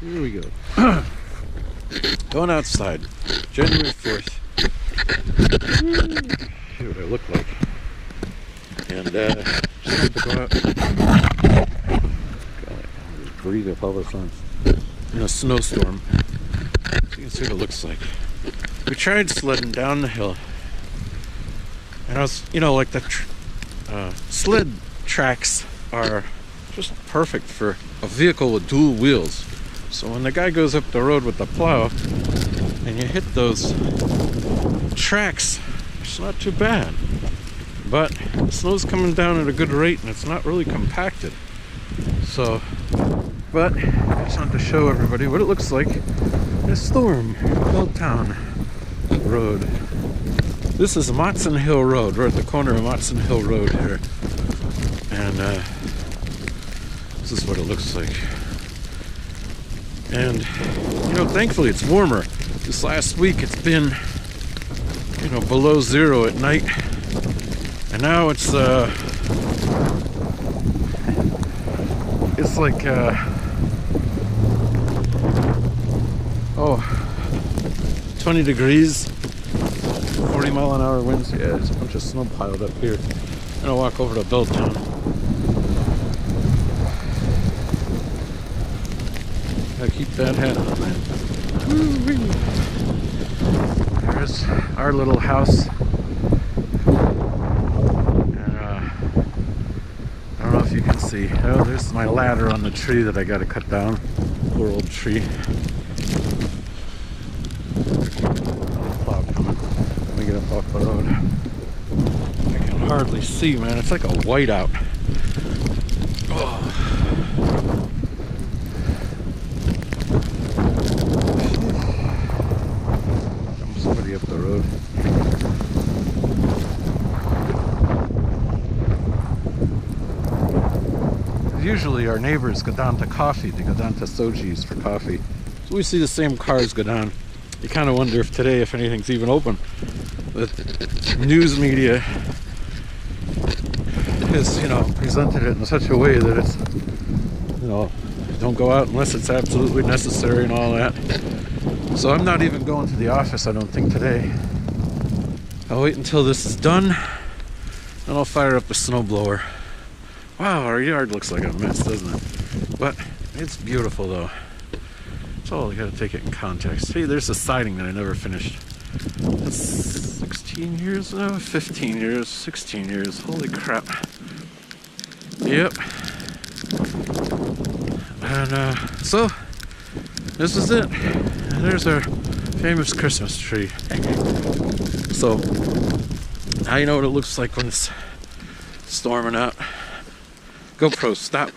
Here we go. Going outside. January 4th. See what I look like. And just need to go out. God, breathe up all the sun. In a snowstorm. So you can see what it looks like. We tried sledding down the hill. And I was, you know, like the sled tracks are just perfect for a vehicle with dual wheels. So when the guy goes up the road with the plow and you hit those tracks, it's not too bad. But the snow's coming down at a good rate and it's not really compacted. So, but I just wanted to show everybody what it looks like in a storm. Belltown Road. This is Motson Hill Road. We're at the corner of Motson Hill Road here. And this is what it looks like. And, you know, thankfully it's warmer. This last week it's been, you know, below zero at night. And now it's like, 20 degrees, 40-mile-an-hour winds. Yeah, there's a bunch of snow piled up here. I'm gonna walk over to Belltown. Gotta keep that hat on, man. There's our little house. And I don't know if you can see. Oh, there's my ladder on the tree that I gotta cut down. Poor old tree. Plow coming. Let me get up off the road. I can hardly see, man. It's like a whiteout. Oh. Somebody up the road. Usually our neighbors go down to coffee. They go down to Soji's for coffee. So we see the same cars go down. You kind of wonder if today, if anything's even open. The news media has, you know, presented it in such a way that it's, you know, don't go out unless it's absolutely necessary and all that. So I'm not even going to the office, I don't think, today. I'll wait until this is done, and I'll fire up the snowblower. Wow, our yard looks like a mess, doesn't it? But it's beautiful, though. That's all, you gotta take it in context. See, there's the siding that I never finished. That's 16 years now? 15 years, 16 years. Holy crap. Yep. And so, this is it. And there's our famous Christmas tree. So, now you know what it looks like when it's storming out. GoPro, stop.